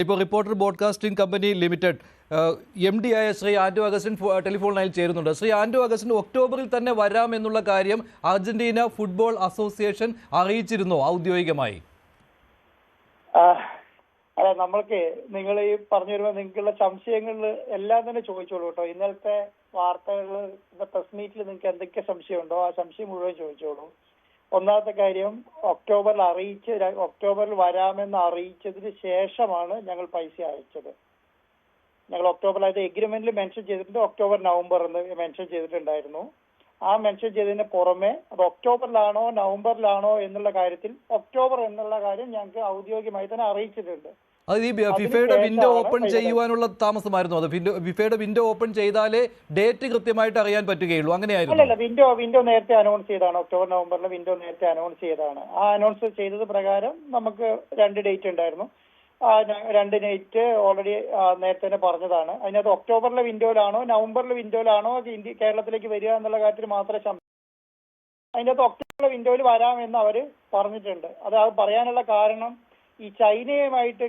ഇപ്പോൾ reporter broadcasting company limited MD ആയ ശ്രീ ആൻഡോ Augustine telephone ലൈനിൽ ചേരുന്നുണ്ട്. ശ്രീ ആൻഡോ അഗസ്റ്റിൻ, ഒക്ടോബറിൽ തന്നെ വരാമെന്നുള്ള കാര്യം അർജന്റീന ഫുട്ബോൾ അസോസിയേഷൻ അറിയിച്ചിരുന്നോ ഔദ്യോഗികമായി? അല്ല, നമ്മൾക്ക് നിങ്ങൾ ഈ പറഞ്ഞു വരുമ്പോൾ നിങ്ങൾക്കുള്ള സംശയങ്ങളിൽ എല്ലാം തന്നെ ചോദിച്ചോളൂ കേട്ടോ. ഇന്നലത്തെ വാർത്തകൾ, പ്രസ് മീറ്റിൽ നിങ്ങൾക്ക് എന്തൊക്കെ സംശയമുണ്ടോ ആ സംശയം മുഴുവൻ ചോദിച്ചോളൂ. ഒന്നാമത്തെ കാര്യം, ഒക്ടോബറിൽ വരാമെന്ന് അറിയിച്ചതിന് ശേഷമാണ് ഞങ്ങൾ പൈസ അയച്ചത്. ഞങ്ങൾ ഒക്ടോബറിൽ അത് എഗ്രിമെന്റിൽ മെൻഷൻ ചെയ്തിട്ടുണ്ട്. ഒക്ടോബർ നവംബർ എന്ന് മെൻഷൻ ചെയ്തിട്ടുണ്ടായിരുന്നു. ആ മെൻഷൻ ചെയ്തതിന് പുറമെ അത് ഒക്ടോബറിലാണോ നവംബറിലാണോ എന്നുള്ള കാര്യത്തിൽ ഒക്ടോബർ എന്നുള്ള കാര്യം ഞങ്ങൾക്ക് ഔദ്യോഗികമായി തന്നെ അറിയിച്ചിട്ടുണ്ട്. അത് ഈ ഫിഫയുടെ വിൻഡോ ഓപ്പൺ ചെയ്യുവാനുള്ള താമസമായിരുന്നു. അത് ഫിഫയുടെ വിൻഡോ ഓപ്പൺ ചെയ്താലേ ഡേറ്റ് കൃത്യമായിട്ട് അറിയാൻ പറ്റുകയുള്ളൂ, അങ്ങനെയായിരുന്നു? അല്ല, വിൻഡോ നേരത്തെ അനൗൺസ് ചെയ്താണ്. ഒക്ടോബർ നവംബറിലെ വിൻഡോ നേരത്തെ അനൗൺസ് ചെയ്തതാണ്. ആ അനൗൺസ് ചെയ്തത് പ്രകാരം നമുക്ക് 2 ഡേറ്റ് ഉണ്ടായിരുന്നു. ആ 2 ഡേറ്റ് ഓൾറെഡി നേരത്തെ തന്നെ പറഞ്ഞതാണ്. അതിനകത്ത് ഒക്ടോബറിലെ വിൻഡോയിലാണോ നവംബറിലെ വിൻഡോയിലാണോ കേരളത്തിലേക്ക് വരിക എന്നുള്ള കാര്യത്തിൽ മാത്രമേ അതിനകത്ത് ഒക്ടോബറിലെ വിൻഡോയിൽ വരാമെന്ന് അവർ പറഞ്ഞിട്ടുണ്ട്. അത് പറയാനുള്ള കാരണം, ഈ ചൈനയുമായിട്ട്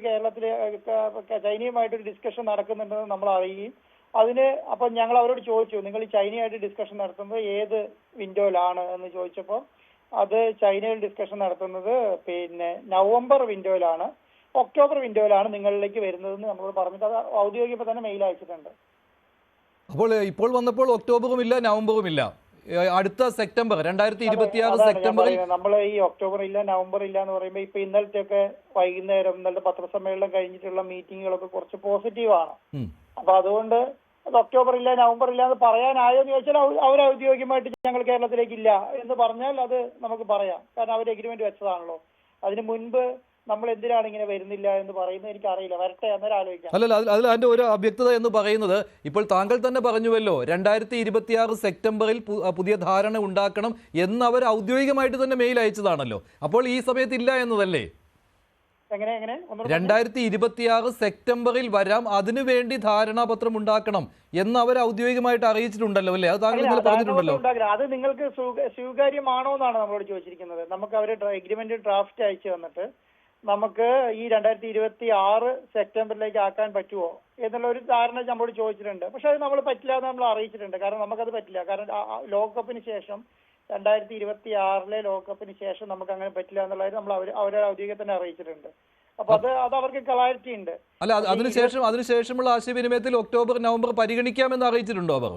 ചൈനയുമായിട്ടൊരു ഡിസ്കഷൻ നടക്കുന്നുണ്ടെന്ന് നമ്മൾ അറിയുകയും അപ്പം ഞങ്ങൾ അവരോട് ചോദിച്ചു, നിങ്ങൾ ഈ ചൈനയായിട്ട് ഡിസ്കഷൻ നടത്തുന്നത് ഏത് വിൻഡോയിലാണ് എന്ന് ചോദിച്ചപ്പോൾ അത് ചൈനയിൽ ഡിസ്കഷൻ നടത്തുന്നത് നവംബർ വിൻഡോയിലാണ്, ഒക്ടോബർ വിൻഡോയിലാണ് നിങ്ങളിലേക്ക് വരുന്നതെന്ന് നമ്മളോട് പറഞ്ഞിട്ട് അത് ഔദ്യോഗികമായി തന്നെ മെയിൽ അയച്ചിട്ടുണ്ട്. അപ്പോൾ ഇപ്പോൾ വന്നപ്പോൾ ഒക്ടോബറും ഇല്ല നവംബറും ഇല്ല, അടുത്ത സെപ്റ്റംബർ 2026 സെപ്റ്റംബറിൽ നമ്മൾ ഈ ഒക്ടോബർ ഇല്ല നവംബർ ഇല്ല എന്ന് പറയുമ്പോൾ ഇപ്പൊ ഇന്നലത്തെ വൈകുന്നേരം ഇന്നലത്തെ പത്രസമ്മേളനം കഴിഞ്ഞിട്ടുള്ള മീറ്റിങ്ങുകളൊക്കെ കുറച്ച് പോസിറ്റീവാണ്. അപ്പൊ അതുകൊണ്ട് അത് ഒക്ടോബർ ഇല്ല നവംബർ ഇല്ല എന്ന് പറയാനായോ എന്ന് ചോദിച്ചാൽ അവർ ഔദ്യോഗികമായിട്ട് ഞങ്ങൾ കേരളത്തിലേക്ക് ഇല്ല എന്ന് പറഞ്ഞാൽ അത് നമുക്ക് പറയാം. കാരണം അവർ എഗ്രിമെന്റ് വെച്ചതാണല്ലോ. അതിന് മുൻപ് നമ്മൾ എന്തിനാണ് ഇങ്ങനെ വരുന്നില്ല എന്ന് പറയുന്നത് എനിക്കറിയില്ല. വരട്ടെ, അന്നേരം ആലോചിക്കാം. അല്ലല്ല, അതിന്റെ ഒരു അവ്യക്തത എന്ന് പറയുന്നത്, ഇപ്പോൾ താങ്കൾ തന്നെ പറഞ്ഞുവല്ലോ 2026 സെപ്റ്റംബറിൽ പുതിയ ധാരണ ഉണ്ടാക്കണം എന്ന് അവർ ഔദ്യോഗികമായിട്ട് തന്നെ മെയിൽ അയച്ചതാണല്ലോ. അപ്പോൾ ഈ സമയത്ത് ഇല്ല എന്നതല്ലേ? 2026 സെപ്റ്റംബറിൽ വരാം, അതിനുവേണ്ടി ധാരണാപത്രം ഉണ്ടാക്കണം എന്ന് അവർ ഔദ്യോഗികമായിട്ട് അറിയിച്ചിട്ടുണ്ടല്ലോ അല്ലേ? അത് താങ്കൾ ഇന്നലെ പറഞ്ഞിട്ടുണ്ടല്ലോ. അത് നിങ്ങൾക്ക് സ്വീകാര്യമാണോ എന്നാണ് നമ്മളോട് ചോദിച്ചിരിക്കുന്നത്. നമുക്ക് അവർ എഗ്രിമെന്റ് ഡ്രാഫ്റ്റ് അയച്ചു തന്നിട്ട് നമുക്ക് ഈ 2026 സെപ്റ്റംബറിലേക്ക് ആക്കാൻ പറ്റുമോ എന്നുള്ള ഒരു ധാരണ നമ്മളോട് ചോദിച്ചിട്ടുണ്ട്. പക്ഷെ അത് നമ്മൾ പറ്റില്ല എന്ന് നമ്മൾ അറിയിച്ചിട്ടുണ്ട്. കാരണം നമുക്കത് പറ്റില്ല. കാരണം ലോകകപ്പിന് ശേഷം 2026 ലോകകപ്പിന് ശേഷം നമുക്ക് അങ്ങനെ പറ്റില്ല എന്നുള്ളത് നമ്മൾ അവരെ ഔദ്യോഗിക തന്നെ അറിയിച്ചിട്ടുണ്ട്. അപ്പൊ അത് അവർക്ക് ക്ലാരിറ്റി ഉണ്ട്. അല്ല, അതിനുശേഷമുള്ള ആശയവിനിമയത്തിൽ ഒക്ടോബർ നവംബർ പരിഗണിക്കാമെന്ന് അറിയിച്ചിട്ടുണ്ടോ അവർ?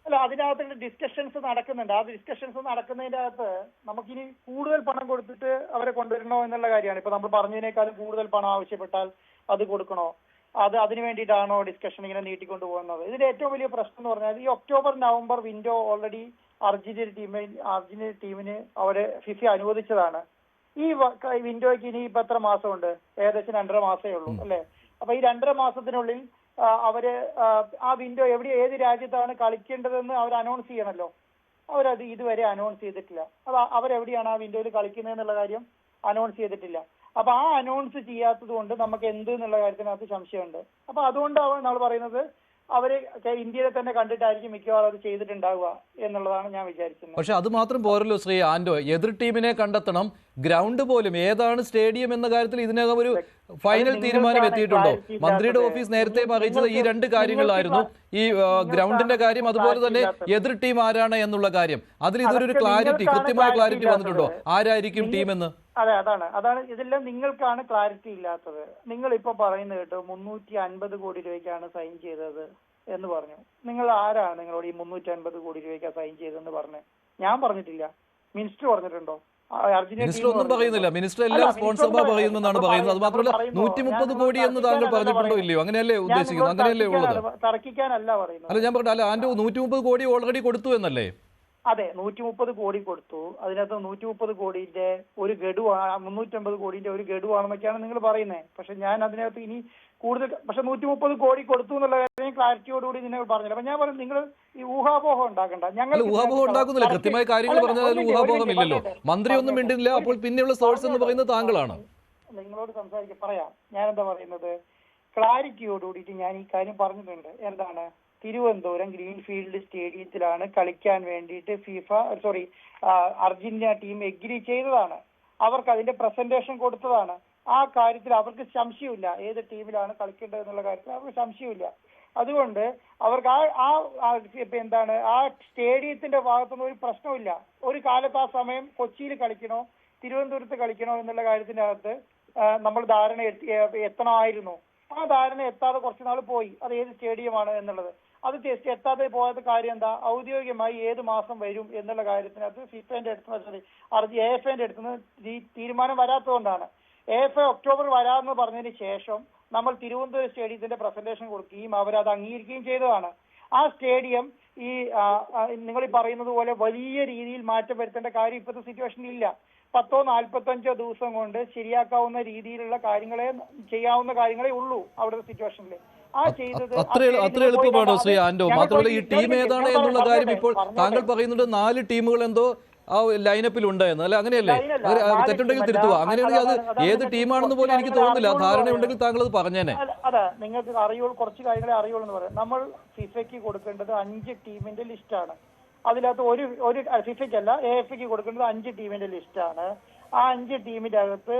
അല്ല, അതിനകത്ത് ഡിസ്കഷൻസ് നടക്കുന്നുണ്ട്. ആ ഡിസ്കഷൻസ് നടക്കുന്നതിന്റെ അകത്ത് നമുക്കിനി കൂടുതൽ പണം കൊടുത്തിട്ട് അവരെ കൊണ്ടുവരണോ എന്നുള്ള കാര്യമാണ്. ഇപ്പൊ നമ്മൾ പറഞ്ഞതിനേക്കാളും കൂടുതൽ പണം ആവശ്യപ്പെട്ടാൽ അത് കൊടുക്കണോ, അതിന് വേണ്ടിയിട്ടാണോ ഡിസ്കഷൻ ഇങ്ങനെ നീട്ടിക്കൊണ്ടു പോകുന്നത്? ഇതിന്റെ ഏറ്റവും വലിയ പ്രശ്നം എന്ന് പറഞ്ഞാൽ ഈ October November window already Argentina ടീമിന് അവര് ഫിഫ അനുവദിച്ചതാണ്. ഈ വിൻഡോയ്ക്ക് ഇനി ഇപ്പൊ എത്ര മാസമുണ്ട്? ഏകദേശം 2.5 മാസമേ ഉള്ളൂ അല്ലെ? അപ്പൊ ഈ 2.5 മാസത്തിനുള്ളിൽ അവര് ആ വിൻഡോ ഏത് രാജ്യത്താണ് കളിക്കേണ്ടതെന്ന് അവർ അനൗൺസ് ചെയ്യണമല്ലോ. അവരത് ഇതുവരെ അനൗൺസ് ചെയ്തിട്ടില്ല. അത് അവരെവിടെയാണ് ആ വിൻഡോയിൽ കളിക്കുന്നത് എന്നുള്ള കാര്യം അനൗൺസ് ചെയ്തിട്ടില്ല. അപ്പൊ ആ അനൗൺസ് ചെയ്യാത്തത് കൊണ്ട് നമുക്ക് എന്ത് എന്നുള്ള കാര്യത്തിനകത്ത് സംശയമുണ്ട്. അപ്പൊ അതുകൊണ്ടാണ് നമ്മൾ പറയുന്നത് അവര് ഇന്ത്യയിലെ തന്നെ കണ്ടിട്ടായിരിക്കും മിക്കവാറും അത് ചെയ്തിട്ടുണ്ടാവുക എന്നുള്ളതാണ് ഞാൻ വിചാരിക്കുന്നത്. പക്ഷെ അത് മാത്രം പോരല്ലോ ശ്രീ ആൻഡോ, എതിർ ടീമിനെ കണ്ടെത്തണം, ഗ്രൗണ്ട് പോലും ഏതാണ് സ്റ്റേഡിയം എന്ന കാര്യത്തിൽ ഇതിനകം ഒരു ഫൈനൽ തീരുമാനം എത്തിയിട്ടുണ്ടോ? മന്ത്രിയുടെ ഓഫീസ് നേരത്തെ അറിയിച്ചത് ഈ 2 കാര്യങ്ങളായിരുന്നു, ഈ ഗ്രൗണ്ടിന്റെ കാര്യം, അതുപോലെ തന്നെ എതിർ ടീം ആരാണ് എന്നുള്ള കാര്യം. അതിൽ ഇതൊരു ക്ലാരിറ്റി, കൃത്യമായ ക്ലാരിറ്റി വന്നിട്ടുണ്ടോ ആരായിരിക്കും ടീം എന്ന്? അതെ, അതാണ് ഇതെല്ലാം നിങ്ങൾക്കാണ് ക്ലാരിറ്റി ഇല്ലാത്തത്. നിങ്ങൾ ഇപ്പൊ പറയുന്നത് കേട്ടോ 350 കോടി രൂപയ്ക്കാണ് സൈൻ ചെയ്തത് എന്ന് പറഞ്ഞു. നിങ്ങൾ ആരാണ് നിങ്ങളോട് ഈ 350 കോടി രൂപയ്ക്ക് സൈൻ ചെയ്തെന്ന് പറഞ്ഞത്? ഞാൻ പറഞ്ഞിട്ടില്ല. മിനിസ്റ്റർ പറഞ്ഞിട്ടുണ്ടോ? മിനിസ്റ്റർ ഒന്നും പറയുന്നില്ല. മിനിസ്റ്റർ എല്ലാം സ്പോൺസർമാർ പറയുമെന്നാണ് പറയുന്നത്. അത് മാത്രമല്ല 130 കോടി എന്ന് താങ്കൾ പറഞ്ഞിട്ടുണ്ടോ ഇല്ലയോ? അങ്ങനെയല്ലേ ഉദ്ദേശിക്കുന്നത്? അങ്ങനെയല്ലേ ഉള്ളത്? തർക്കിക്കാനല്ല പറയുന്നത്. അല്ല, ഞാൻ പറഞ്ഞു, അല്ല ആൻഡോ 130 കോടി ഓൾറെഡി കൊടുത്തു എന്നല്ലേ? അതെ, 130 കോടി കൊടുത്തു. അതിനകത്ത് 130 കോടിന്റെ ഒരു ഗഡുവാണ്, 350 കോടിന്റെ ഒരു ഗഡുവാണെന്നൊക്കെയാണ് നിങ്ങൾ പറയുന്നത്. പക്ഷെ ഞാൻ അതിനകത്ത് ഇനി കൂടുതൽ, പക്ഷെ 130 കോടി കൊടുത്തു എന്നുള്ള കാര്യം ക്ലാരിറ്റിയോടുകൂടി നിങ്ങൾ പറഞ്ഞില്ല. അപ്പൊ ഞാൻ പറഞ്ഞു, നിങ്ങൾ ഈ ഊഹാപോഹം ഉണ്ടാക്കണ്ട. ഞങ്ങൾ ഊഹാപോഹം ഉണ്ടാക്കുന്നില്ല. കൃത്യമായ കാര്യങ്ങൾ പറഞ്ഞാൽ ഊഹാപോഹം ഇല്ലല്ലോ. മന്ത്രി ഒന്നും മിണ്ടില്ല. അപ്പോൾ പിന്നെയുള്ള സോഴ്സ് എന്ന് പറയുന്നത് താങ്കളാണ്. നിങ്ങളോട് പറയാം. ഞാൻ എന്താ പറയുന്നത്, ക്ലാരിറ്റിയോടുകൂടിയിട്ട് ഞാൻ ഈ കാര്യം പറഞ്ഞിട്ടുണ്ട്. എന്താണ്, തിരുവനന്തപുരം ഗ്രീൻഫീൽഡ് സ്റ്റേഡിയത്തിലാണ് കളിക്കാൻ വേണ്ടിയിട്ട് അർജന്റീന ടീം എഗ്രി ചെയ്തതാണ്. അവർക്ക് അതിന്റെ പ്രസന്റേഷൻ കൊടുത്തതാണ്. ആ കാര്യത്തിൽ അവർക്ക് സംശയമില്ല, ഏത് ടീമിലാണ് കളിക്കേണ്ടത് എന്നുള്ള കാര്യത്തിൽ അവർക്ക് സംശയമില്ല. അതുകൊണ്ട് അവർക്ക് എന്താണ് ആ സ്റ്റേഡിയത്തിന്റെ ഭാഗത്തുനിന്ന് ഒരു പ്രശ്നമില്ല. ഒരു കാലത്ത് ആ സമയം കൊച്ചിയിൽ കളിക്കണോ തിരുവനന്തപുരത്ത് കളിക്കണോ എന്നുള്ള കാര്യത്തിന്റെ അകത്ത് നമ്മൾ ധാരണ എത്തണമായിരുന്നു. ആ ധാരണ എത്താതെ കുറച്ച് നാൾ പോയി. അത് ഏത് സ്റ്റേഡിയമാണ് എന്നുള്ളത് അത് എത്താതെ പോകാത്ത കാര്യം എന്താ? ഔദ്യോഗികമായി ഏത് മാസം വരും എന്നുള്ള കാര്യത്തിനകത്ത് ഫിഫയുടെ അടുത്ത് AFAന്റെ അടുത്തുനിന്ന് തീരുമാനം വരാത്തതുകൊണ്ടാണ്. AFA ഒക്ടോബർ വരാമെന്ന് പറഞ്ഞതിന് ശേഷം നമ്മൾ തിരുവനന്തപുരം സ്റ്റേഡിയത്തിന്റെ പ്രസന്റേഷൻ കൊടുക്കുകയും അവരത് അംഗീകരിക്കുകയും ചെയ്തതാണ്. ആ സ്റ്റേഡിയം ഈ നിങ്ങൾ ഈ പറയുന്നത് പോലെ വലിയ രീതിയിൽ മാറ്റം വരുത്തേണ്ട കാര്യം ഇപ്പോഴത്തെ സിറ്റുവേഷനിൽ ഇല്ല. 10-45 ദിവസം കൊണ്ട് ശരിയാക്കാവുന്ന രീതിയിലുള്ള ചെയ്യാവുന്ന കാര്യങ്ങളെ ഉള്ളൂ അവിടുത്തെ സിറ്റുവേഷനിൽ. അത്ര എളുപ്പമാണോ ശ്രീ ആന്റോ? മാത്രമല്ല ഈ ടീം ഏതാണ് എന്നുള്ള കാര്യം ഇപ്പോൾ താങ്കൾ പറയുന്നുണ്ട് 4 ടീമുകൾ എന്തോ ആ ലൈനപ്പിൽ ഉണ്ടായിരുന്നു, അല്ല അങ്ങനെയല്ലേ? തെറ്റുണ്ടെങ്കിൽ തിരുത്തുക. അങ്ങനെയാണെങ്കിൽ അത് ഏത് ടീമാണെന്ന് പോലും എനിക്ക് തോന്നുന്നില്ല. ധാരണയുണ്ടെങ്കിൽ താങ്കൾ അത് പറഞ്ഞേനെ. അതെ, നിങ്ങൾക്ക് കുറച്ച് കാര്യങ്ങളെ അറിയുള്ളൂ എന്ന് പറയാം. നമ്മൾ ഫിഫയ്ക്ക് കൊടുക്കേണ്ടത് 5 ടീമിന്റെ ലിസ്റ്റാണ്. അതിനകത്ത് ഒരു ഫിഫയ്ക്കല്ല AFAക്ക് കൊടുക്കേണ്ടത് 5 ടീമിന്റെ ലിസ്റ്റാണ്. ആ 5 ടീമിന്റെ അകത്ത്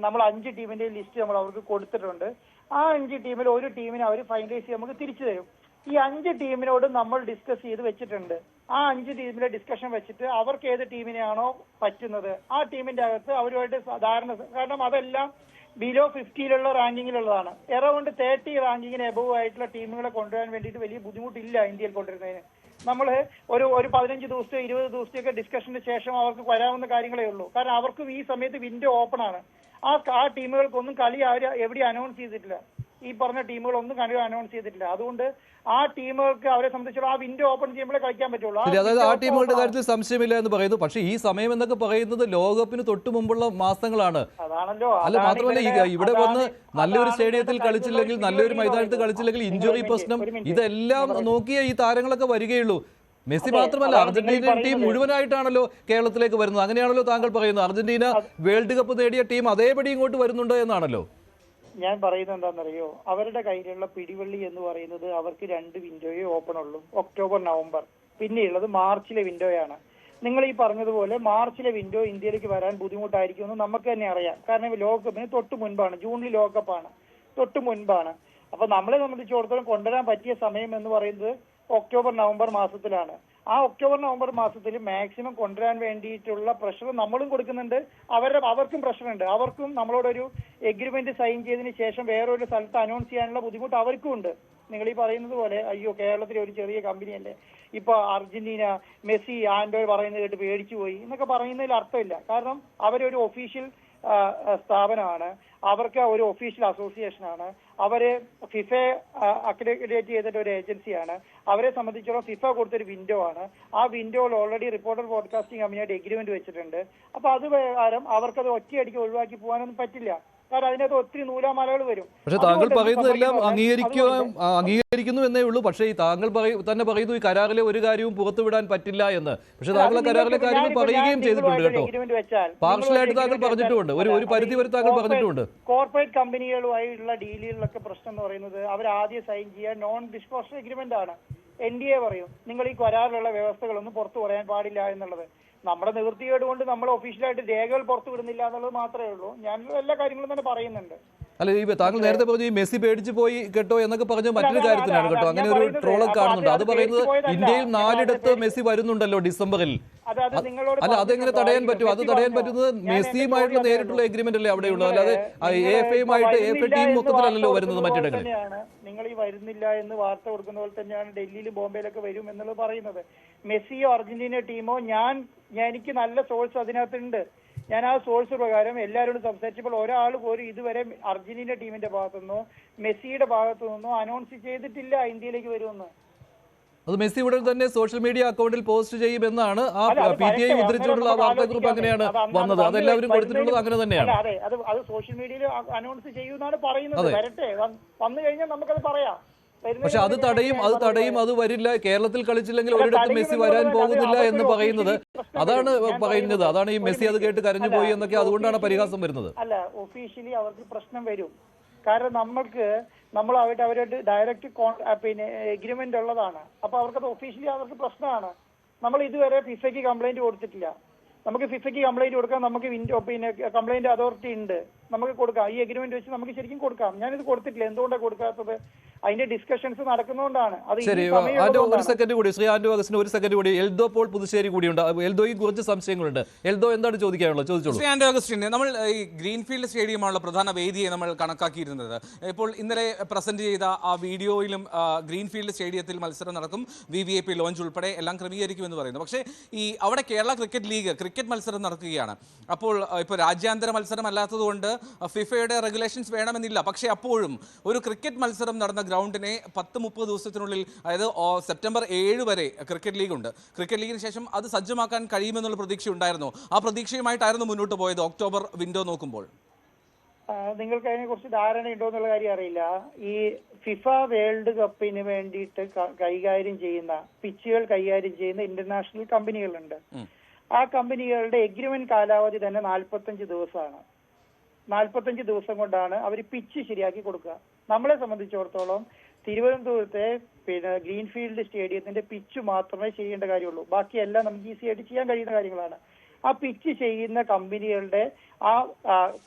നമ്മൾ 5 ടീമിന്റെ ലിസ്റ്റ് നമ്മൾ അവർക്ക് കൊടുത്തിട്ടുണ്ട്. ആ 5 ടീമിൽ ഒരു ടീമിനെ അവർ ഫൈനലൈസ് ചെയ്ത് നമുക്ക് തിരിച്ചു തരും. ഈ 5 ടീമിനോട് നമ്മൾ ഡിസ്കസ് ചെയ്ത് വെച്ചിട്ടുണ്ട്. ആ 5 ടീമിലെ ഡിസ്കഷൻ വെച്ചിട്ട് അവർക്ക് ഏത് ടീമിനെയാണോ പറ്റുന്നത് ആ ടീമിന്റെ അകത്ത് അവരുമായിട്ട് ധാരണ, കാരണം അതെല്ലാം ബിലോ 50 റാങ്കിങ്ങിലുള്ളതാണ്. അറൗണ്ട് 30 റാങ്കിങ്ങിന് എബവ് ആയിട്ടുള്ള ടീമുകളെ കൊണ്ടുവരാൻ വേണ്ടിയിട്ട് വലിയ ബുദ്ധിമുട്ടില്ല ഇന്ത്യയിൽ കൊണ്ടുവരുന്നതിന്. നമ്മൾ ഒരു 15 ദിവസത്തെയോ 20 ദിവസത്തെയൊക്കെ ഡിസ്കഷന് ശേഷം അവർക്ക് വരാവുന്ന കാര്യങ്ങളേ ഉള്ളൂ. കാരണം അവർക്കും ഈ സമയത്ത് വിൻഡോ ഓപ്പൺ ആണ്. ആ ടീമുകൾക്കൊന്നും കളി അവർ എവിടെ അനൗൺസ് ചെയ്തിട്ടില്ല. ഈ പറഞ്ഞ ടീമുകളൊന്നും കളി അനൗൺസ് ചെയ്തിട്ടില്ല. അതുകൊണ്ട് ആ ടീമുകൾക്ക് അവരെ സംബന്ധിച്ചിടത്തോളം ആ വിൻഡോ ഓപ്പൺ ചെയ്യുമ്പോഴേ കളിക്കാൻ പറ്റുള്ളൂ. അതായത് ആ ടീമുകളുടെ കാര്യത്തിൽ സംശയമില്ല എന്ന് പറയുന്നു. പക്ഷേ ഈ സമയം എന്നൊക്കെ പറയുന്നത് ലോകകപ്പിന് തൊട്ട് മുമ്പുള്ള മാസങ്ങളാണ്. അല്ല, മാത്രമല്ല ഇവിടെ വന്ന് നല്ലൊരു സ്റ്റേഡിയത്തിൽ കളിച്ചില്ലെങ്കിൽ, നല്ലൊരു മൈതാനത്ത് കളിച്ചില്ലെങ്കിൽ, ഇഞ്ചുറി പ്രശ്നം, ഇതെല്ലാം നോക്കിയേ ഈ താരങ്ങളൊക്കെ വരികയുള്ളൂ. മെസ്സി മാത്രമല്ല, അർജന്റീന ടീം മുഴുവനായിട്ടാണല്ലോ കേരളത്തിലേക്ക് വരുന്നത്. അങ്ങനെയാണല്ലോ താങ്കൾ പറയുന്നത്. അർജന്റീന വേൾഡ് കപ്പ് നേടിയ ടീം അതേപടി ഇങ്ങോട്ട് വരുന്നുണ്ട് എന്നാണല്ലോ ഞാൻ പറയുന്നത്. എന്താണെന്നറിയോ, അവരുടെ കയ്യിലുള്ള പിടിവള്ളി എന്ന് പറയുന്നത് അവർക്ക് 2 വിൻഡോയെ ഓപ്പൺ ഉള്ളൂ, ഒക്ടോബർ നവംബർ. പിന്നെയുള്ളത് മാർച്ചിലെ വിൻഡോയാണ്. നിങ്ങൾ ഈ പറഞ്ഞതുപോലെ മാർച്ചിലെ വിൻഡോ ഇന്ത്യയിലേക്ക് വരാൻ ബുദ്ധിമുട്ടായിരിക്കുമെന്ന് നമുക്ക് തന്നെ അറിയാം. കാരണം ലോകകപ്പിന് തൊട്ട് മുൻപാണ്, ജൂണിൽ ലോകകപ്പാണ്, തൊട്ട് മുൻപാണ്. അപ്പൊ നമ്മളെ സംബന്ധിച്ചിടത്തോളം കൊണ്ടുവരാൻ പറ്റിയ സമയം എന്ന് പറയുന്നത് ഒക്ടോബർ നവംബർ മാസത്തിലാണ്. ആ ഒക്ടോബർ നവംബർ മാസത്തിൽ മാക്സിമം കൊണ്ടുവരാൻ വേണ്ടിയിട്ടുള്ള പ്രഷർ നമ്മളും കൊടുക്കുന്നുണ്ട്, അവർക്കും പ്രഷറുണ്ട്. അവർക്കും നമ്മളോടൊരു എഗ്രിമെന്റ് സൈൻ ചെയ്തതിന് ശേഷം വേറൊരു സ്ഥലത്ത് അനൗൺസ് ചെയ്യാനുള്ള ബുദ്ധിമുട്ട് അവർക്കും ഉണ്ട്. നിങ്ങൾ ഈ പറയുന്നത് പോലെ അയ്യോ കേരളത്തിലെ ഒരു ചെറിയ കമ്പനിയല്ലേ, ഇപ്പൊ അർജന്റീന മെസ്സി ആൻഡോ പറയുന്നത് കേട്ട് പേടിച്ചു പോയി എന്നൊക്കെ പറയുന്നതിൽ അർത്ഥമില്ല. കാരണം അവരൊരു ഒഫീഷ്യൽ സ്ഥാപനമാണ്, അവർക്ക് ഒരു ഒഫീഷ്യൽ അസോസിയേഷനാണ്, അവര് ഫിഫ അക്രഡിറ്റേറ്റ് ചെയ്തിട്ട് ഒരു ഏജൻസിയാണ്. അവരെ സംബന്ധിച്ചിടത്തോളം ഫിഫ കൊടുത്തൊരു വിൻഡോ ആണ്. ആ വിൻഡോയിൽ ഓൾറെഡി റിപ്പോർട്ടർ ബ്രോഡ്കാസ്റ്റിംഗ് കമ്പനിയായിട്ട് എഗ്രിമെന്റ് വെച്ചിട്ടുണ്ട്. അപ്പൊ അത് പ്രകാരം അവർക്കത് ഒറ്റയടിക്ക് ഒഴിവാക്കി പോകാനൊന്നും പറ്റില്ല. കാരണം അതിനകത്ത് ഒത്തിരി നൂലാമാലകൾ വരും. പക്ഷെ താങ്കൾ പറയുന്നതെല്ലാം അംഗീകരിക്കുന്നു എന്നേ ഉള്ളൂ. പക്ഷേ ഈ താങ്കൾ തന്നെ പറയുന്നു ഈ കരാറിലെ ഒരു കാര്യവും പുറത്തുവിടാൻ പറ്റില്ല എന്ന്. പക്ഷെ താങ്കൾ കരാറിലെ കാര്യങ്ങൾ പറയുകയും ചെയ്തിട്ടുണ്ട് കേട്ടോ. പാർഷ്യലായിട്ട് താങ്കൾ പറഞ്ഞിട്ടുമുണ്ട്, ഒരു പരിധി വരെ താങ്കൾ പറഞ്ഞിട്ടുമുണ്ട്. കോർപ്പറേറ്റ് കമ്പനികളുമായുള്ള ഡീലുകളിലൊക്കെ പ്രശ്നം എന്ന് പറയുന്നത് അവർ ആദ്യം സൈൻ ചെയ്യാൻ നോൺ ഡിസ്ക്ലോഷർ എഗ്രിമെന്റ് ആണ്. NDA പറയും നിങ്ങൾ ഈ കരാറിലുള്ള വ്യവസ്ഥകളൊന്നും പുറത്തു പറയാൻ പാടില്ല എന്നുള്ളത്. നമ്മുടെ നിവൃത്തികേട് കൊണ്ട് നമ്മൾ ഒഫീഷ്യലായിട്ട് രേഖകൾ പുറത്തു വിടുന്നില്ല എന്നുള്ളത് മാത്രമേ ഉള്ളൂ. ഞാൻ എല്ലാ കാര്യങ്ങളും തന്നെ പറയുന്നുണ്ട്. അല്ല, ഈ താങ്കൾ നേരത്തെ പറഞ്ഞു ഈ മെസ്സി പേടിച്ചു പോയി കേട്ടോ എന്നൊക്കെ പറഞ്ഞ മറ്റൊരു കാര്യത്തിനാണ് കേട്ടോ. അങ്ങനെ ഒരു ട്രോളൊക്കെ കാണുന്നുണ്ട്. അത് പറയുന്നത് ഇന്ത്യയിൽ 4 മെസ്സി വരുന്നുണ്ടല്ലോ ഡിസംബറിൽ. അല്ല, അതെങ്ങനെ തടയാൻ പറ്റും? അത് തടയാൻ പറ്റുന്നത് മെസ്സിയുമായിട്ടുള്ള നേരിട്ടുള്ള എഗ്രിമെന്റ് അല്ലേ അവിടെയുള്ളൂ. അല്ലാതെ AFA ടീം മൊത്തത്തിലല്ലോ വരുന്നത് മറ്റിടങ്ങളിൽ. നിങ്ങൾ ഈ വരുന്നില്ല എന്ന് വാർത്ത കൊടുക്കുന്ന പോലെ തന്നെയാണ് ഡൽഹിയിലും ബോംബെയിലൊക്കെ വരും എന്നുള്ളത് പറയുന്നത്. മെസ്സിയോ അർജന്റീന ടീമോ എനിക്ക് നല്ല സോഴ്സ് അതിനകത്തുണ്ട്. ഞാൻ ആ സോഴ്സ് പ്രകാരം എല്ലാവരോടും സംസാരിച്ചപ്പോൾ ഒരാൾ പോലും ഇതുവരെ അർജന്റീന ടീമിന്റെ ഭാഗത്തുനിന്നോ മെസ്സിയുടെ ഭാഗത്തു നിന്നോ അനൗൺസ് ചെയ്തിട്ടില്ല ഇന്ത്യയിലേക്ക് വരുമെന്ന്. അത് മെസ്സി ഉടൻ തന്നെ സോഷ്യൽ മീഡിയ അക്കൗണ്ടിൽ പോസ്റ്റ് ചെയ്യുമെന്നാണ് ആ PTI ഉദ്ധരിച്ചുകൊണ്ടുള്ള വാർത്താക്കുറിപ്പ് അങ്ങനെയാണ് വന്നത്. അതെല്ലാവരും കൊടുത്തിട്ടുള്ളത് അങ്ങനെ തന്നെയാണ്. അതെ, അത് സോഷ്യൽ മീഡിയയിൽ അനൗൺസ് ചെയ്യുമെന്നാണ് പറയുന്നത്. വരട്ടെ, വന്നു കഴിഞ്ഞാൽ നമുക്കത് പറയാം. പക്ഷെ അത് തടയും അത് വരില്ല. കേരളത്തിൽ കളിച്ചില്ലെങ്കിൽ ഒരിടത്തും മെസ്സി വരാൻ പോകുന്നില്ല എന്ന് പറയുന്നത് അതാണ് പറയുന്നത്. അതാണ് ഈ മെസ്സി അത് കേട്ട് കരഞ്ഞു പോയി എന്നൊക്കെ, അതുകൊണ്ടാണ് പരിഹാസം വരുന്നത്. അല്ല, ഒഫീഷ്യലി അവർക്ക് പ്രശ്നം വരും. കാരണം നമ്മളായിട്ട് അവരായിട്ട് ഡയറക്റ്റ് എഗ്രിമെന്റ് ഉള്ളതാണ്. അപ്പൊ അവർക്കത് ഒഫീഷ്യലി അവർക്ക് പ്രശ്നമാണ്. നമ്മൾ ഇതുവരെ ഫിഫയ്ക്ക് കംപ്ലൈന്റ് കൊടുത്തിട്ടില്ല. നമുക്ക് ഫിഫയ്ക്ക് കംപ്ലൈന്റ് കൊടുക്കാം, നമുക്ക് പിന്നെ കംപ്ലൈന്റ് അതോറിറ്റി ഉണ്ട്, നമുക്ക് കൊടുക്കാം. ഈ എഗ്രിമെന്റ് വെച്ച് നമുക്ക് ശരിക്കും കൊടുക്കാം. ഞാനിത് കൊടുത്തിട്ടില്ല. എന്തുകൊണ്ടാണ് കൊടുക്കാത്തത്? അതിന്റെ ഡിസ്കഷൻസ് നടക്കുന്നതുകൊണ്ടാണ്. അത് ശരി, ഒരു സെക്കൻഡ് കൂടി ശ്രീ ആന്റോ അഗസ്റ്റിൻ, ഒരു സെക്കൻഡ് കൂടി. എൽദോ പോൾ പുതുശ്ശേരി കൂടിയുണ്ട്. എൽദോയ്ക്ക് കുറച്ച് സംശയങ്ങളുണ്ട്. എൽദോ എന്താണ് ചോദിക്കാനുള്ളത്? ചോദിച്ചോളൂ. ശ്രീ ആന്റോ അഗസ്റ്റിൻ, നമ്മൾ ഈ ഗ്രീൻഫീൽഡ് സ്റ്റേഡിയമാണുള്ള പ്രധാന വേദിയെ നമ്മൾ കണക്കാക്കിയിരുന്നത്. ഇപ്പോൾ ഇന്നലെ പ്രസന്റ് ചെയ്ത ആ വീഡിയോയിലും ഗ്രീൻഫീൽഡ് സ്റ്റേഡിയത്തിൽ മത്സരം നടക്കും, VVIP ലോഞ്ച് ഉൾപ്പെടെ എല്ലാം ക്രമീകരിക്കുമെന്ന് പറയുന്നു. പക്ഷേ ഈ അവിടെ കേരള ക്രിക്കറ്റ് ലീഗ് ക്രിക്കറ്റ് മത്സരം നടക്കുകയാണ്. അപ്പോൾ ഇപ്പോൾ രാജ്യാന്തര മത്സരം അല്ലാത്തതുകൊണ്ട് ഫിഫയുടെ റെഗുലേഷൻസ് വേണമെന്നില്ല. പക്ഷേ അപ്പോഴും ഒരു ക്രിക്കറ്റ് മത്സരം നടന്ന ഗ്രൗണ്ടിനെ 10-30 ദിവസത്തിനുള്ളിൽ, അതായത് സെപ്റ്റംബർ 7 വരെ ക്രിക്കറ്റ് ലീഗ് ഉണ്ട്. ക്രിക്കറ്റ് ലീഗിന് ശേഷം അത് സജ്ജമാക്കാൻ കഴിയുമെന്നുള്ള പ്രതീക്ഷ ഉണ്ടായിരുന്നു. ആ പ്രതീക്ഷയുമായിട്ടായിരുന്നു മുന്നോട്ട് പോയത് ഒക്ടോബർ വിൻഡോ നോക്കുമ്പോൾ. നിങ്ങൾക്ക് അതിനെ കുറിച്ച് ധാരണയുണ്ടോ എന്നുള്ള കാര്യം അറിയില്ല. ഈ ഫിഫ വേൾഡ് കപ്പിന് വേണ്ടിയിട്ട് കൈകാര്യം ചെയ്യുന്ന പിച്ചുകൾ കൈകാര്യം ചെയ്യുന്ന ഇന്റർനാഷണൽ കമ്പനികളുണ്ട്. ആ കമ്പനികളുടെ എഗ്രിമെന്റ് കാലാവധി തന്നെ 45 ദിവസമാണ്. 45 ദിവസം കൊണ്ടാണ് അവർ പിച്ച് ശരിയാക്കി കൊടുക്കുക. നമ്മളെ സംബന്ധിച്ചിടത്തോളം തിരുവനന്തപുരത്തെ പിന്നെ ഗ്രീൻഫീൽഡ് സ്റ്റേഡിയത്തിന്റെ പിച്ച് മാത്രമേ ചെയ്യേണ്ട കാര്യമുള്ളൂ. ബാക്കിയെല്ലാം നമുക്ക് ഈസി ആയിട്ട് ചെയ്യാൻ കഴിയുന്ന കാര്യങ്ങളാണ്. ആ പിച്ച് ചെയ്യുന്ന കമ്പനികളുടെ ആ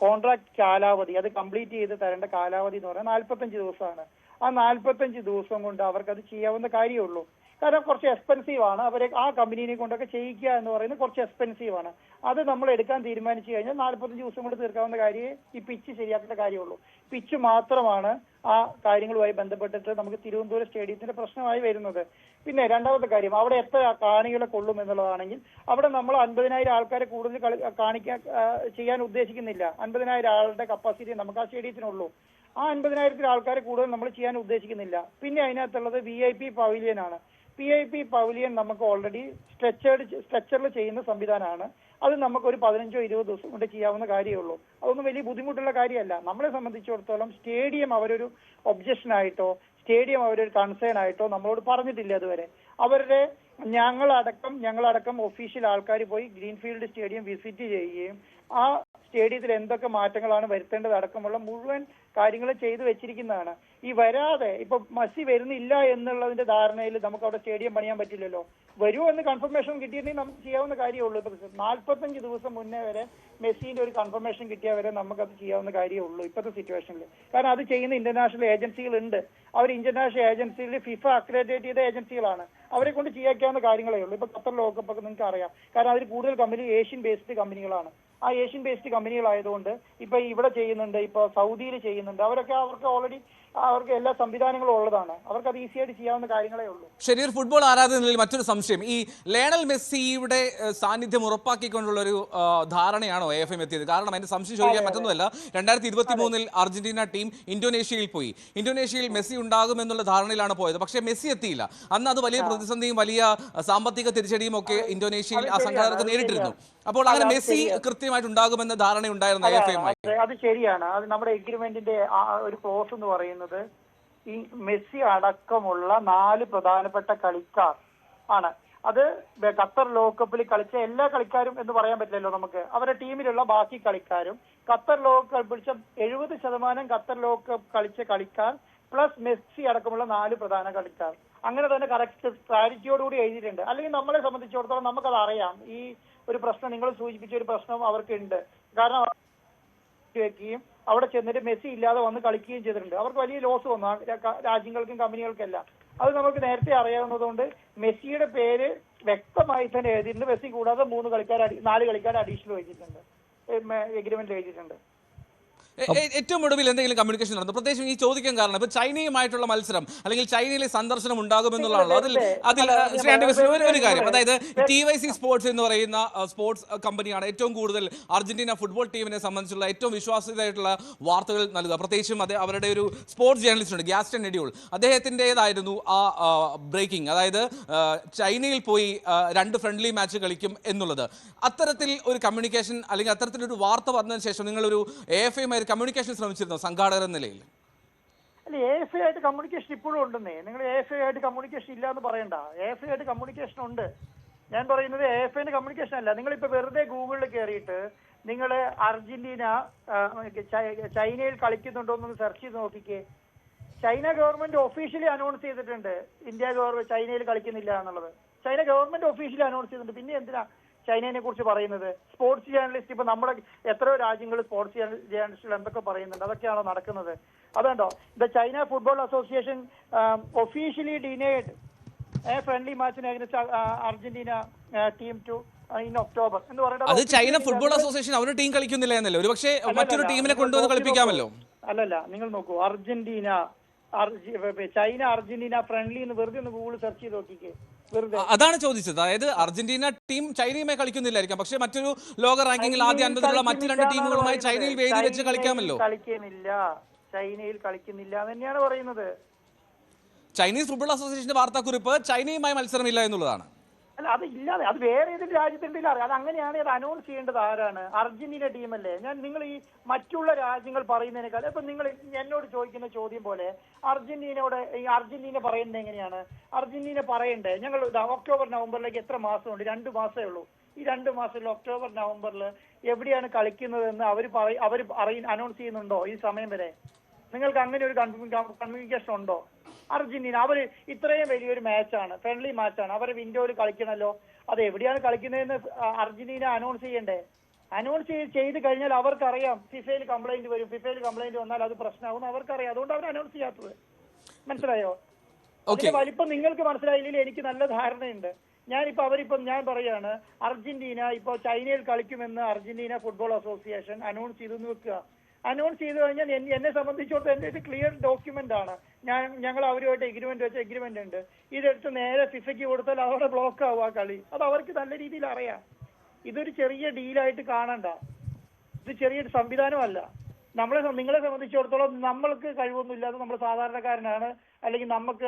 കോൺട്രാക്ട് കാലാവധി, അത് കംപ്ലീറ്റ് ചെയ്ത് തരേണ്ട കാലാവധി എന്ന് പറയുന്നത് 45 ദിവസമാണ്. ആ 45 ദിവസം കൊണ്ട് അവർക്കത് ചെയ്യാവുന്ന കാര്യമുള്ളൂ. കാരണം കുറച്ച് എക്സ്പെൻസീവ് ആണ്. അവരെ ആ കമ്പനീനെ കൊണ്ടൊക്കെ ചെയ്യിക്കുക എന്ന് പറയുന്നത് കുറച്ച് എക്സ്പെൻസീവ് ആണ്. അത് നമ്മൾ എടുക്കാൻ തീരുമാനിച്ചു കഴിഞ്ഞാൽ 45 ദിവസം കൊണ്ട് തീർക്കാവുന്ന കാര്യമേ ഈ പിച്ച് ശരിയാക്കേണ്ട കാര്യമുള്ളൂ. പിച്ച് മാത്രമാണ് ആ കാര്യങ്ങളുമായി ബന്ധപ്പെട്ടിട്ട് നമുക്ക് തിരുവനന്തപുരം സ്റ്റേഡിയത്തിന്റെ പ്രശ്നമായി വരുന്നത്. പിന്നെ രണ്ടാമത്തെ കാര്യം, അവിടെ എത്ര കാണികളെ കൊള്ളും എന്നുള്ളതാണെങ്കിൽ അവിടെ നമ്മൾ 50,000 ആൾക്കാരെ കൂടുതൽ ചെയ്യാൻ ഉദ്ദേശിക്കുന്നില്ല. 50,000 ആളുടെ കപ്പാസിറ്റി നമുക്ക് ആ സ്റ്റേഡിയത്തിനുള്ളൂ. ആ 50,000 ആൾക്കാരെ കൂടുതൽ നമ്മൾ ചെയ്യാൻ ഉദ്ദേശിക്കുന്നില്ല. പിന്നെ അതിനകത്തുള്ളത് VIP പവലിയൻ ആണ്. VIP പവലിയൻ നമുക്ക് ഓൾറെഡി സ്ട്രെച്ചറിൽ ചെയ്യുന്ന സംവിധാനമാണ്. അത് നമുക്ക് ഒരു 15-20 ദിവസം കൊണ്ട് ചെയ്യാവുന്ന കാര്യമേ ഉള്ളൂ. അതൊന്നും വലിയ ബുദ്ധിമുട്ടുള്ള കാര്യമല്ല. നമ്മളെ സംബന്ധിച്ചിടത്തോളം സ്റ്റേഡിയം അവരൊരു ഒബ്ജക്ഷൻ ആയിട്ടോ സ്റ്റേഡിയം അവരൊരു കൺസേൺ ആയിട്ടോ നമ്മളോട് പറഞ്ഞിട്ടില്ല അതുവരെ. അവരുടെ ഞങ്ങളടക്കം ഒഫീഷ്യൽ ആൾക്കാർ പോയി ഗ്രീൻഫീൽഡ് സ്റ്റേഡിയം വിസിറ്റ് ചെയ്യുകയും ആ സ്റ്റേഡിയത്തിൽ എന്തൊക്കെ മാറ്റങ്ങളാണ് വരുത്തേണ്ടത് അടക്കമുള്ള മുഴുവൻ കാര്യങ്ങൾ ചെയ്തു വെച്ചിരിക്കുന്നതാണ്. ഈ വരാതെ ഇപ്പൊ മെസ്സി വരുന്നില്ല എന്നുള്ളതിന്റെ ധാരണയിൽ നമുക്ക് അവിടെ സ്റ്റേഡിയം പണിയാൻ പറ്റില്ലല്ലോ. വരുമോ എന്ന് കൺഫർമേഷൻ കിട്ടിയിട്ടുണ്ടെങ്കിൽ നമുക്ക് ചെയ്യാവുന്ന കാര്യമുള്ളൂ. ഇപ്പൊ 45 ദിവസം മുന്നേ വരെ മെസ്സിന്റെ ഒരു കൺഫർമേഷൻ കിട്ടിയാൽ വരെ നമുക്കത് ചെയ്യാവുന്ന കാര്യമേ ഉള്ളൂ ഇപ്പോഴത്തെ സിറ്റുവേഷനിൽ. കാരണം അത് ചെയ്യുന്ന ഇന്റർനാഷണൽ ഏജൻസികൾ ഉണ്ട്. അവർ ഇന്റർനാഷണൽ ഏജൻസിയിൽ ഫിഫ അക്രഡിറ്റേറ്റ് ചെയ്ത ഏജൻസികളാണ്. അവരെ കൊണ്ട് ചെയ്യാക്കാവുന്ന കാര്യങ്ങളേ ഉള്ളൂ. ഇപ്പൊ ഖത്തർ ലോകകപ്പ് ഒക്കെ നിങ്ങൾക്ക് അറിയാം. കാരണം അതിൽ കൂടുതൽ കമ്പനി ഏഷ്യൻ ബേസ്ഡ് കമ്പനികളാണ്. ആ ഏഷ്യൻ ബേസ്ഡ് കമ്പനികളായതുകൊണ്ട് ഇപ്പൊ ഇവിടെ ചെയ്യുന്നുണ്ട്, ഇപ്പൊ സൗദിയിൽ ചെയ്യുന്നുണ്ട്. അവർക്ക് ഓൾറെഡി അവർക്ക് എല്ലാ സംവിധാനങ്ങളും ഉള്ളതാണ്. അവർക്ക് അത് ഈസി ആയിട്ട് ചെയ്യാവുന്ന കാര്യങ്ങളേ ഉള്ളൂ. ശരി, ഒരു ഫുട്ബോൾ ആരാധനയിൽ മറ്റൊരു സംശയം, ഈ ലയണൽ മെസ്സിയുടെ സാന്നിധ്യം ഉറപ്പാക്കിക്കൊണ്ടുള്ള ഒരു ധാരണയാണോ AFM എത്തിയത്? കാരണം അതിന്റെ സംശയം ചോദിക്കാൻ പറ്റുന്നതല്ല. 2023 അർജന്റീന ടീം ഇന്തോനേഷ്യയിൽ പോയി. ഇന്തോനേഷ്യയിൽ മെസ്സി ഉണ്ടാകുമെന്നുള്ള ധാരണയിലാണ് പോയത്. പക്ഷേ മെസ്സി എത്തിയില്ല. അന്ന് അത് വലിയ പ്രതിസന്ധിയും വലിയ സാമ്പത്തിക തിരിച്ചടിയും ഒക്കെ ഇന്തോനേഷ്യയിൽ ആ സംഘാടകർക്ക് നേരിട്ടിരുന്നു. അപ്പോൾ അങ്ങനെ മെസ്സി കൃത്യമായിട്ട് ഉണ്ടാകുമെന്ന ധാരണയുണ്ടായിരുന്നു AFM. അത് ശരിയാണ്. അത് നമ്മുടെ എഗ്രിമെന്റിന്റെ ഒരു ക്ലോസ് എന്ന് പറയുന്നത് ഈ മെസ്സി അടക്കമുള്ള 4 പ്രധാനപ്പെട്ട കളിക്കാർ ആണ്. അത് ഖത്തർ ലോകകപ്പിൽ കളിച്ച എല്ലാ കളിക്കാരും എന്ന് പറയാൻ പറ്റില്ലല്ലോ നമുക്ക്. അവരുടെ ടീമിലുള്ള ബാക്കി കളിക്കാരും ഖത്തർ ലോകകപ്പ് കളിച്ച 70% ഖത്തർ ലോകകപ്പ് കളിച്ച കളിക്കാർ പ്ലസ് മെസ്സി അടക്കമുള്ള 4 പ്രധാന കളിക്കാർ. അങ്ങനെ തന്നെ കറക്റ്റ് ക്ലാരിറ്റിയോടുകൂടി എഴുതിയിട്ടുണ്ട്. അല്ലെങ്കിൽ നമ്മളെ സംബന്ധിച്ചിടത്തോളം നമുക്കത് അറിയാം. ഈ ഒരു പ്രശ്നം നിങ്ങൾ സൂചിപ്പിച്ച ഒരു പ്രശ്നം അവർക്കുണ്ട്. കാരണം വെക്കുകയും അവിടെ ചെന്നിട്ട് മെസ്സി ഇല്ലാതെ വന്ന് കളിക്കുകയും ചെയ്തിട്ടുണ്ട്. അവർക്ക് വലിയ ലോസ് വന്നു രാജ്യങ്ങൾക്കും കമ്പനികൾക്കെല്ലാം. അത് നമുക്ക് നേരത്തെ അറിയാവുന്നതുകൊണ്ട് മെസ്സിയുടെ പേര് വ്യക്തമായി തന്നെ എഴുതിയിട്ടുണ്ട്. മെസ്സി കൂടാതെ 4 കളിക്കാർ അഡീഷണൽ വെച്ചിട്ടുണ്ട്, എഗ്രിമെന്റ് എഴുതിയിട്ടുണ്ട്. ഏറ്റവും ഒടുവിൽ എന്തെങ്കിലും കമ്മ്യൂണിക്കേഷൻ നടന്നു? പ്രത്യേകിച്ച് ഈ ചോദിക്കാൻ കാരണം ഇപ്പൊ ചൈനയുമായിട്ടുള്ള മത്സരം അല്ലെങ്കിൽ ചൈനയിലെ സന്ദർശനം ഉണ്ടാകുമെന്നുള്ളതാണല്ലോ. അതിൽ ഒരു കാര്യം, അതായത് TYC സ്പോർട്സ് എന്ന് പറയുന്ന സ്പോർട്സ് കമ്പനിയാണ് ഏറ്റവും കൂടുതൽ അർജന്റീന ഫുട്ബോൾ ടീമിനെ സംബന്ധിച്ചുള്ള ഏറ്റവും വിശ്വാസ്യതയായിട്ടുള്ള വാർത്തകൾ നൽകുക. പ്രത്യേകിച്ചും അവരുടെ ഒരു സ്പോർട്സ് ജേർണലിസ്റ്റ് ഉണ്ട്, ഗ്യാസ്റ്റൺ എഡ്യൂൾ. അദ്ദേഹത്തിൻ്റെതായിരുന്നു ആ ബ്രേക്കിംഗ്, അതായത് ചൈനയിൽ പോയി 2 ഫ്രണ്ട്ലി മാച്ച് കളിക്കും എന്നുള്ളത്. അത്തരത്തിൽ ഒരു കമ്മ്യൂണിക്കേഷൻ അല്ലെങ്കിൽ അത്തരത്തിലൊരു വാർത്ത വന്നതിന് ശേഷം നിങ്ങളൊരു AFM കമ്മ്യൂണിക്കേഷൻ ശ്രമിച്ചിരുന്നോ സംഘാടകർ എന്ന നിലയിൽ? അല്ല, AFA ആയിട്ട് കമ്മ്യൂണിക്കേഷൻ ഇപ്പോഴും ഉണ്ടെന്നേ. നിങ്ങൾ AFA ആയിട്ട് കമ്മ്യൂണിക്കേഷൻ ഇല്ല എന്ന് പറയണ്ട. AFA ആയിട്ട് കമ്മ്യൂണിക്കേഷൻ ഉണ്ട്. ഞാൻ പറയുന്നത് AFAന്റെ കമ്മ്യൂണിക്കേഷൻ അല്ല. നിങ്ങളിപ്പോ വെറുതെ ഗൂഗിളിൽ കയറിയിട്ട് നിങ്ങൾ അർജന്റീന ചൈനയിൽ കളിക്കുന്നുണ്ടോ എന്ന് സെർച്ച് ചെയ്ത് നോക്കിക്കേ. ചൈന ഗവൺമെന്റ് ഒഫീഷ്യലി അനൗൺസ് ചെയ്തിട്ടുണ്ട് ഇന്ത്യ ചൈനയിൽ കളിക്കുന്നില്ല എന്നുള്ളത്. ചൈന ഗവൺമെന്റ് ഒഫീഷ്യലി അനൗൺസ് ചെയ്തിട്ടുണ്ട്. പിന്നെ എന്തിനാ ചൈനയെ കുറിച്ച് പറയുന്നത്? സ്പോർട്സ് ജേർണലിസ്റ്റ് ഇപ്പൊ നമ്മുടെ എത്രയോ രാജ്യങ്ങൾ സ്പോർട്സ് ജേർണലിസ്റ്റുകൾ എന്തൊക്കെ പറയുന്നുണ്ട്, അതൊക്കെയാണോ നടക്കുന്നത്? അതുകൊണ്ടോ the China football association officially denied friendly മാച്ചിന് against Argentina team to in October എന്ന് പറയുന്നത്. അത് ചൈന ഫുട്ബോൾ അസോസിയേഷൻ അവരുടെ ടീം കളിക്കുന്നില്ല എന്നല്ലേ, ഒരു പക്ഷേ മറ്റൊരു ടീമിനെ കൊണ്ടുവന്ന് കളിപ്പിക്കാമല്ലോ. അല്ലല്ല, നിങ്ങൾ നോക്കൂ, ചൈന അർജന്റീന ഫ്രണ്ട്ലി എന്ന് വെറുതെ ഒന്ന് ഗൂഗിൾ സെർച്ച് ചെയ്ത് നോക്കിക്കേ. അതാണ് ചോദിച്ചത്. അതായത് അർജന്റീന ടീം ചൈനയുമായി കളിക്കുന്നില്ലായിരിക്കാം, പക്ഷേ മറ്റൊരു ലോക റാങ്കിങ്ങിൽ ആദ്യ 50 മറ്റു രണ്ട് ടീമുകളുമായി ചൈനയിൽ വേദി വെച്ച് കളിക്കാമല്ലോ. ചൈനയിൽ കളിക്കുന്നില്ല തന്നെയാണ് പറയുന്നത്. ചൈനീസ് ഫുട്ബോൾ അസോസിയേഷന്റെ വാർത്താക്കുറിപ്പ് ചൈനയുമായി മത്സരമില്ല എന്നുള്ളതാണ്. അല്ല, അത് ഇല്ലാതെ അത് വേറെ ഏതൊരു രാജ്യത്തിൻ്റെ അറിയാം. അത് അങ്ങനെയാണ് അത് അനൗൺസ് ചെയ്യേണ്ടത് ആരാണ്? അർജന്റീന ടീമല്ലേ? നിങ്ങൾ ഈ മറ്റുള്ള രാജ്യങ്ങൾ പറയുന്നതിനേക്കാൾ ഇപ്പൊ നിങ്ങൾ എന്നോട് ചോദിക്കുന്ന ചോദ്യം പോലെ അർജന്റീന പറയുന്നത് എങ്ങനെയാണ്? അർജന്റീന പറയണ്ടേ ഞങ്ങൾ ഒക്ടോബർ നവംബറിലേക്ക് എത്ര മാസമുണ്ട്? 2 മാസമേ ഉള്ളൂ. ഈ 2 മാസത്തിൽ ഒക്ടോബർ നവംബറിൽ എവിടെയാണ് കളിക്കുന്നതെന്ന് അവർ അനൗൺസ് ചെയ്യുന്നുണ്ടോ ഈ സമയം വരെ? നിങ്ങൾക്ക് അങ്ങനെ ഒരു കമ്മ്യൂണിക്കേഷൻ ഉണ്ടോ? അർജന്റീന അവർ ഇത്രയും വലിയൊരു മാച്ചാണ്, ഫ്രണ്ട്ലി മാച്ചാണ്, അവരെ വിൻഡോയിൽ കളിക്കണമല്ലോ. അത് എവിടെയാണ് കളിക്കുന്നതെന്ന് അർജന്റീന അനൗൺസ് ചെയ്യണ്ടേ? അനൗൺസ് ചെയ്ത് കഴിഞ്ഞാൽ അവർക്കറിയാം ഫിഫയിൽ കംപ്ലൈന്റ് വരും. ഫിഫയിൽ കംപ്ലൈന്റ് വന്നാൽ അത് പ്രശ്നമാകും അവർക്കറിയാം. അതുകൊണ്ട് അവർ അനൗൺസ് ചെയ്യാത്തത്. മനസ്സിലായോ? അതിന്റെ വലിപ്പം നിങ്ങൾക്ക് മനസ്സിലായില്ലെങ്കിൽ എനിക്ക് നല്ല ധാരണയുണ്ട്. ഞാൻ പറയാണ്, അർജന്റീന ഇപ്പോൾ ചൈനയിൽ കളിക്കുമെന്ന് അർജന്റീന ഫുട്ബോൾ അസോസിയേഷൻ അനൗൺസ് ചെയ്തെന്ന് വെക്കുക. അനൗൺസ് ചെയ്ത് കഴിഞ്ഞാൽ എന്നെ സംബന്ധിച്ചിടത്തോളം എൻ്റെ ഒരു ക്ലിയർ ഡോക്യുമെന്റ് ആണ്. ഞങ്ങൾ അവരുമായിട്ട് എഗ്രിമെന്റ് ഉണ്ട്. ഇതെടുത്ത് നേരെ ഫിഫയ്ക്ക് കൊടുത്താൽ അവിടെ ബ്ലോക്ക് ആവും ആ കളി. അത് അവർക്ക് നല്ല രീതിയിൽ അറിയാം. ഇതൊരു ചെറിയ ഡീലായിട്ട് കാണണ്ട. ഇത് ചെറിയൊരു സംവിധാനമല്ല. നിങ്ങളെ സംബന്ധിച്ചിടത്തോളം നമ്മൾക്ക് കഴിവൊന്നുമില്ലാതെ നമ്മൾ സാധാരണക്കാരനാണ്, അല്ലെങ്കിൽ നമുക്ക്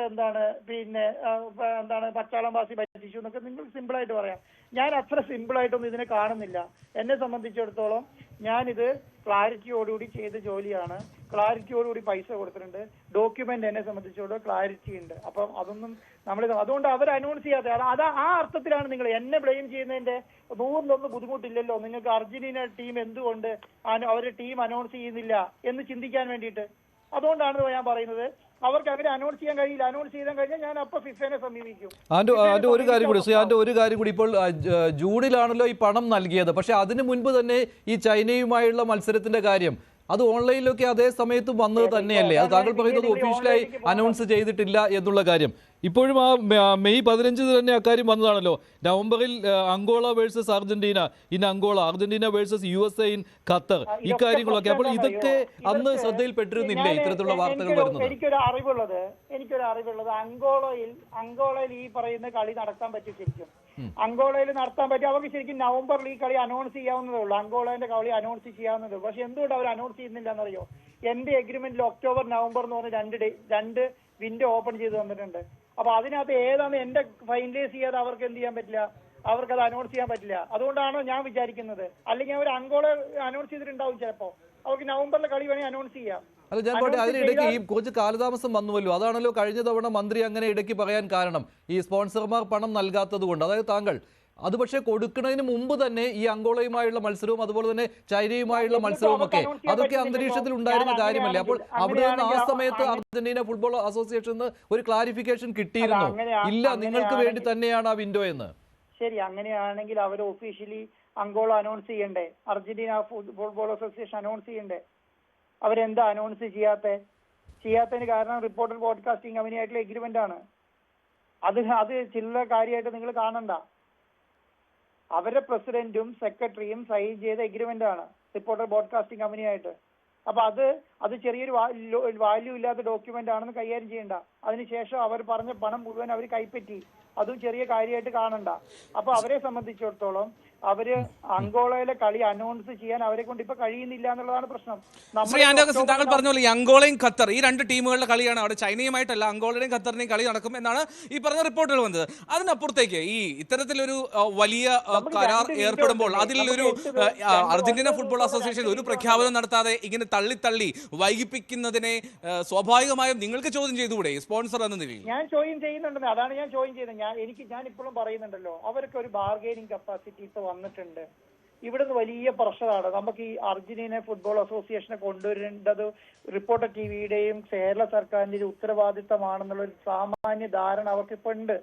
പച്ചാളം വാസി പറ്റിച്ചു എന്നൊക്കെ നിങ്ങൾ സിമ്പിളായിട്ട് പറയാം. ഞാൻ അത്ര സിമ്പിളായിട്ടൊന്നും ഇതിനെ കാണുന്നില്ല. എന്നെ സംബന്ധിച്ചിടത്തോളം ഞാനിത് ക്ലാരിറ്റിയോടുകൂടി ചെയ്ത ജോലിയാണ്. ക്ലാരിറ്റിയോടുകൂടി പൈസ കൊടുത്തിട്ടുണ്ട്. ഡോക്യുമെന്റ് എന്നെ സംബന്ധിച്ചിടത്തോളം ക്ലാരിറ്റി ഉണ്ട്. അപ്പം അതൊന്നും അതുകൊണ്ട് അവർ അനൗൺസ് ചെയ്യാതെ ആ അർത്ഥത്തിലാണ് നിങ്ങൾ എന്നെ ബ്ലെയിം ചെയ്യുന്നതിന്റെ 100 ബുദ്ധിമുട്ടില്ലല്ലോ. നിങ്ങൾക്ക് അർജന്റീന ടീം എന്തുകൊണ്ട് അവരുടെ ടീം അനൗൺസ് ചെയ്യുന്നില്ല എന്ന് ചിന്തിക്കാൻ വേണ്ടിയിട്ട്. അതുകൊണ്ടാണ് ഞാൻ പറയുന്നത്, അവർക്ക് അങ്ങനെ അനൗൺസ് ചെയ്യാൻ കഴിയില്ല. അനൗൺസ് ചെയ്യാൻ കഴിഞ്ഞാൽ ഞാൻ അപ്പൊ ഫിഫയെ സമീപിക്കും. ആൻഡ് ഒരു കാര്യം കൂടി ഇപ്പോൾ ജൂണിലാണല്ലോ ഈ പണം നൽകിയത്. പക്ഷെ അതിനു മുൻപ് തന്നെ ഈ ചൈനയുമായുള്ള മത്സരത്തിന്റെ കാര്യം അത് ഓൺലൈനിലൊക്കെ അതേ സമയത്ത് വന്നത് തന്നെയല്ലേ? അത് താങ്കൾ പറയുന്നത് ഒഫീഷ്യലായി അനൗൺസ് ചെയ്തിട്ടില്ല എന്നുള്ള കാര്യം. ഇപ്പോഴും ആ മെയ് 15 തന്നെ അക്കാര്യം വന്നതാണല്ലോ. നവംബറിൽ Angola versus Argentina in Angola, Argentina versus USA in Qatar, ഈ കാര്യങ്ങളൊക്കെ. അപ്പോൾ ഇതൊക്കെ അന്ന് ശ്രദ്ധയിൽപ്പെട്ടിരുന്നില്ലേ ഇത്തരത്തിലുള്ള വാർത്തകൾ വരുന്നത്? എനിക്കൊരു അറിവുള്ളത് അങ്കോളയിൽ ഈ പറയുന്ന കളി നടത്താൻ പറ്റും. ശരിക്കും അങ്കോളയിൽ നടത്താൻ പറ്റും. അവർക്ക് ശരിക്കും നവംബറിൽ ഈ കളി അനൗൺസ് ചെയ്യാവുന്നതേ ഉള്ളൂ. അങ്കോളന്റെ കളി അനൗൺസ് ചെയ്യാവുന്നതേ ഉള്ളൂ. പക്ഷെ എന്തുകൊണ്ട് അവർ അനൗൺസ് ചെയ്യുന്നില്ല എന്നറിയോ? എന്റെ എഗ്രിമെന്റിൽ ഒക്ടോബർ നവംബർ എന്ന് പറഞ്ഞ് 2 വിൻഡോ ഓപ്പൺ ചെയ്ത് തന്നിട്ടുണ്ട്. അപ്പൊ അതിനകത്ത് ഏതാണ് എന്റെ ഫൈനലൈസ് ചെയ്യാതെ അവർക്ക് എന്ത് ചെയ്യാൻ പറ്റില്ല? അവർക്കത് അനൗൺസ് ചെയ്യാൻ പറ്റില്ല. അതുകൊണ്ടാണോ ഞാൻ വിചാരിക്കുന്നത്. അല്ലെങ്കിൽ അവർ അങ്കോള അനൗൺസ് ചെയ്തിട്ടുണ്ടാവും. ചിലപ്പോ അവർക്ക് നവംബറിലെ കളി വേണമെങ്കിൽ അനൗൺസ് ചെയ്യാം. അല്ല, ഞാൻ പോട്ടെ, അതിനിടയ്ക്ക് ഈ കുറച്ച് കാലതാമസം വന്നുവല്ലോ. അതാണല്ലോ കഴിഞ്ഞ തവണ മന്ത്രി അങ്ങനെ ഇടയ്ക്ക് പറയാൻ കാരണം, ഈ സ്പോൺസർമാർ പണം നൽകാത്തത് കൊണ്ട്. അതായത് താങ്കൾ അത് പക്ഷേ കൊടുക്കുന്നതിന് മുമ്പ് തന്നെ ഈ അങ്കോളയുമായുള്ള മത്സരവും അതുപോലെ തന്നെ ചൈനയുമായുള്ള മത്സരവും അതൊക്കെ അന്തരീക്ഷത്തിൽ ഉണ്ടായിരുന്ന കാര്യമല്ലേ? അപ്പോൾ അവിടെ നിന്ന് ആ സമയത്ത് അർജന്റീന ഫുട്ബോൾ അസോസിയേഷന് ഒരു ക്ലാരിഫിക്കേഷൻ കിട്ടിയിരുന്നു, ഇല്ല നിങ്ങൾക്ക് വേണ്ടി തന്നെയാണ് ആ വിൻഡോ എന്ന്. ശരി, അങ്ങനെയാണെങ്കിൽ അവർ ഒഫീഷ്യലി അങ്കോള അനൗൺസ് ചെയ്യണ്ടേ? അർജന്റീന ഫുട്ബോൾ അസോസിയേഷൻ അനൗൺസ് ചെയ്യണ്ടേ? അവരെന്താ അനൗൺസ് ചെയ്യാത്തതിന് കാരണം റിപ്പോർട്ടർ ബ്രോഡ്കാസ്റ്റിംഗ് കമ്പനിയായിട്ടുള്ള എഗ്രിമെന്റ് ആണ്. അത് ചില കാര്യമായിട്ട് നിങ്ങൾ കാണണ്ട. അവരുടെ പ്രസിഡന്റും സെക്രട്ടറിയും സൈൻ ചെയ്ത എഗ്രിമെന്റ് ആണ് റിപ്പോർട്ടർ ബ്രോഡ്കാസ്റ്റിംഗ് കമ്പനിയായിട്ട്. അപ്പൊ അത് ചെറിയൊരു വാല്യൂ ഇല്ലാത്ത ഡോക്യുമെന്റ് ആണെന്ന് കൈകാര്യം ചെയ്യണ്ട. അതിനുശേഷം അവർ പറഞ്ഞ പണം മുഴുവൻ അവർ കൈപ്പറ്റി. അതും ചെറിയ കാര്യമായിട്ട് കാണണ്ട. അപ്പൊ അവരെ സംബന്ധിച്ചിടത്തോളം അവര് അങ്കോളയിലെ കളി അനൗൺസ് ചെയ്യാൻ അവരെ കൊണ്ട് ഇപ്പൊ കഴിയുന്നില്ല എന്നുള്ളതാണ് പ്രശ്നം. താങ്കൾ പറഞ്ഞ പോലെ അങ്കോളയും ഖത്തർ ഈ 2 ടീമുകളുടെ കളിയാണ്. അവിടെ ചൈനയുമായിട്ടല്ല, അങ്കോളയുടെയും ഖത്തറിന്റെയും കളി നടക്കും എന്നാണ് ഈ പറഞ്ഞ റിപ്പോർട്ടുകൾ വന്നത്. അതിനപ്പുറത്തേക്ക് ഈ ഇത്തരത്തിലൊരു വലിയ കരാർ ഏർപ്പെടുമ്പോൾ അതിലൊരു അർജന്റീന ഫുട്ബോൾ അസോസിയേഷൻ ഒരു പ്രഖ്യാപനം നടത്താതെ ഇങ്ങനെ തള്ളി വൈകിപ്പിക്കുന്നതിനെ സ്വാഭാവികമായും നിങ്ങൾക്ക് ചോദ്യം ചെയ്തുകൂടെ സ്പോൺസർ എന്ന നിലയിൽ? ഞാൻ ചോദ്യം ചെയ്യുന്നുണ്ടെന്ന്, അതാണ് ഞാൻ ചോദ്യം ചെയ്യുന്നത്. ഞാൻ ഇപ്പോഴും പറയുന്നുണ്ടല്ലോ, അവർക്ക് ഒരു ബാർഗെയിനിങ് കപ്പാസിറ്റി ഇപ്പൊ വന്നിട്ടുണ്ട്. ഇവിടുന്ന് വലിയ പ്രഷറാണ്. നമുക്ക് ഈ അർജന്റീന ഫുട്ബോൾ അസോസിയേഷനെ കൊണ്ടുവരേണ്ടത് റിപ്പോർട്ടർ ടിവിയുടെയും കേരള സർക്കാരിന്റെ ഒരു ഉത്തരവാദിത്തമാണെന്നുള്ള ഒരു സാമാന്യ ധാരണ അവർക്ക് ഇപ്പൊ ഉണ്ട്.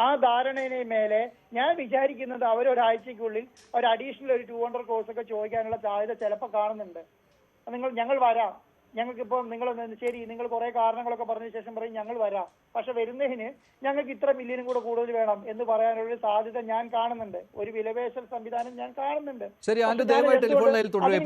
ആ ധാരണയുടെ മേലെ ഞാൻ വിചാരിക്കുന്നത് അവരൊരാഴ്ചക്കുള്ളിൽ ഒരു അഡീഷണൽ ഒരു 200 കോഴ്സ് ഒക്കെ ചോദിക്കാനുള്ള സാധ്യത ചിലപ്പോൾ കാണുന്നുണ്ട്. ഞങ്ങൾ വരാം, ഞങ്ങൾക്കിപ്പോൾ നിങ്ങൾ ശരി നിങ്ങൾ കുറെ കാരണങ്ങളൊക്കെ പറഞ്ഞ ശേഷം പറയും ഞങ്ങൾ വരാം, പക്ഷെ വരുന്നതിന് ഞങ്ങൾക്ക് ഇത്ര മില്യനും കൂടെ കൂടുതൽ വേണം എന്ന് പറയാനുള്ള സാധ്യത ഞാൻ കാണുന്നുണ്ട്. ഒരു വിലപേശൽ സംവിധാനം ഞാൻ കാണുന്നുണ്ട്. ശരി, ആൻഡ്രു ദയവായി ടെലിഫോൺ ലൈനിൽ തുടരുക.